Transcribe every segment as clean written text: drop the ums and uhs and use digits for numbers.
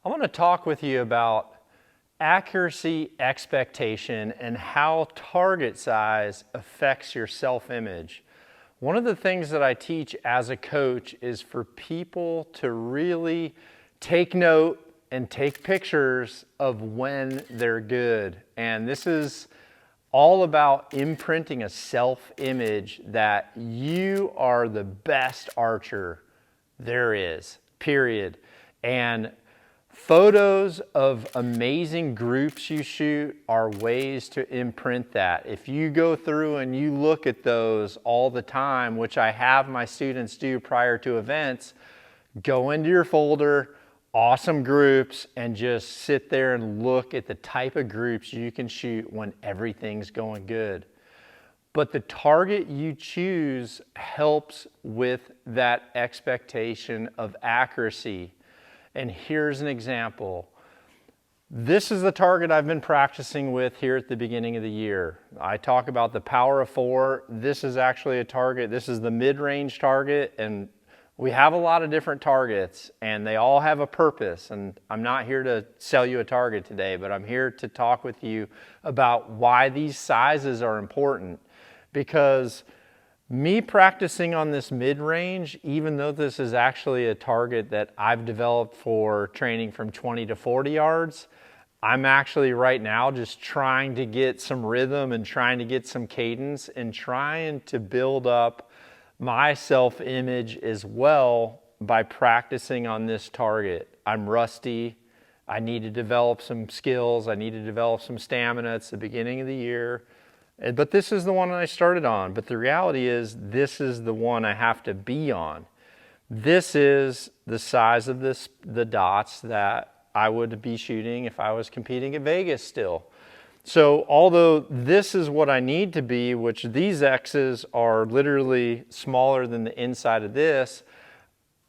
I want to talk with you about accuracy expectation and how target size affects your self-image. One of the things that I teach as a coach is for people to really take note and take pictures of when they're good. And this is all about imprinting a self-image that you are the best archer there is, period. And photos of amazing groups you shoot are ways to imprint that. If you go through and you look at those all the time, which I have my students do prior to events, go into your folder, awesome groups, and just sit there and look at the type of groups you can shoot when everything's going good. But the target you choose helps with that expectation of accuracy. And here's an example. This is the target I've been practicing with here at the beginning of the year. I talk about the power of 4. This is actually a target. This is the mid-range target, and we have a lot of different targets and they all have a purpose. And I'm not here to sell you a target today, but I'm here to talk with you about why these sizes are important. Because me practicing on this mid-range, even though this is actually a target that I've developed for training from 20 to 40 yards, I'm actually right now just trying to get some rhythm and trying to get some cadence and trying to build up my self-image as well by practicing on this target. I'm rusty. I need to develop some skills. I need to develop some stamina. It's the beginning of the year. But this is the one I started on. But the reality is this is the one I have to be on. This is the size of the dots that I would be shooting if I was competing at Vegas still. So although this is what I need to be, which these X's are literally smaller than the inside of this,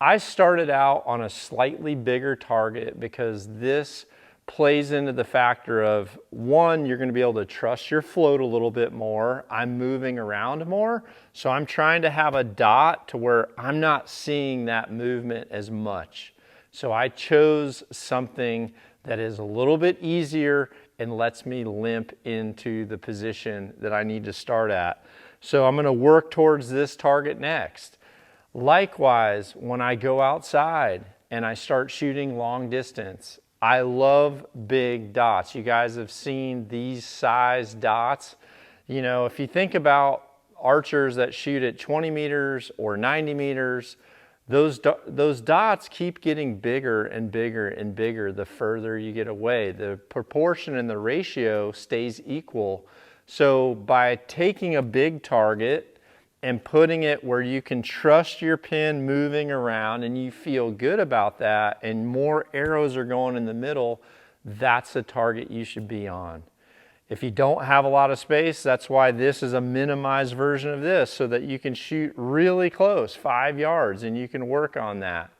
I started out on a slightly bigger target because this plays into the factor of, one, you're going to be able to trust your float a little bit more. I'm moving around more, so I'm trying to have a dot to where I'm not seeing that movement as much. So I chose something that is a little bit easier and lets me limp into the position that I need to start at. So I'm going to work towards this target next. Likewise, when I go outside and I start shooting long distance, I love big dots. You guys have seen these size dots. You know, if you think about archers that shoot at 20 meters or 90 meters, those dots keep getting bigger and bigger and bigger the further you get away. The proportion and the ratio stays equal. So by taking a big target and putting it where you can trust your pin moving around and you feel good about that and more arrows are going in the middle, that's the target you should be on. If you don't have a lot of space, that's why this is a minimized version of this, so that you can shoot really close, 5 yards, and you can work on that.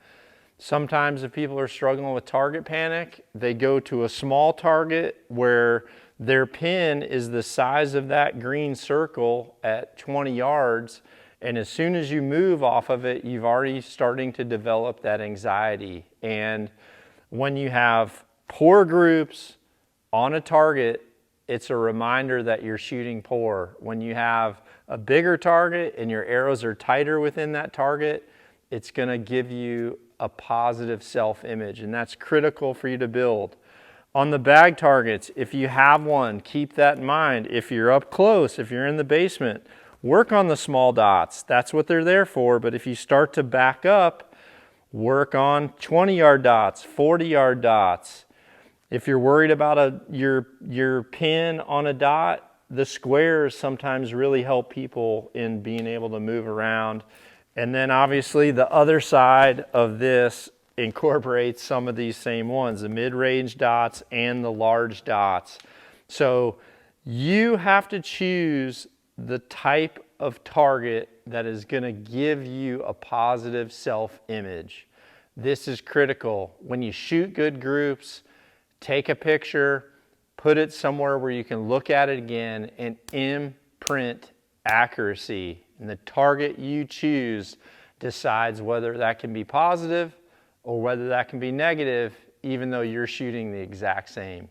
Sometimes if people are struggling with target panic, they go to a small target where their pin is the size of that green circle at 20 yards, and as soon as you move off of it, you've already starting to develop that anxiety. And when you have poor groups on a target, it's a reminder that you're shooting poor. When you have a bigger target and your arrows are tighter within that target, it's going to give you a positive self-image, and that's critical for you to build. On the bag targets, if you have one, keep that in mind. If you're up close, if you're in the basement, work on the small dots. That's what they're there for. But if you start to back up, work on 20-yard dots, 40-yard dots. If you're worried about your pin on a dot, the squares sometimes really help people in being able to move around. And then obviously the other side of this incorporates some of these same ones, the mid-range dots and the large dots. So you have to choose the type of target that is going to give you a positive self-image. This is critical. When you shoot good groups, take a picture, put it somewhere where you can look at it again and imprint accuracy. And the target you choose decides whether that can be positive or whether that can be negative, even though you're shooting the exact same.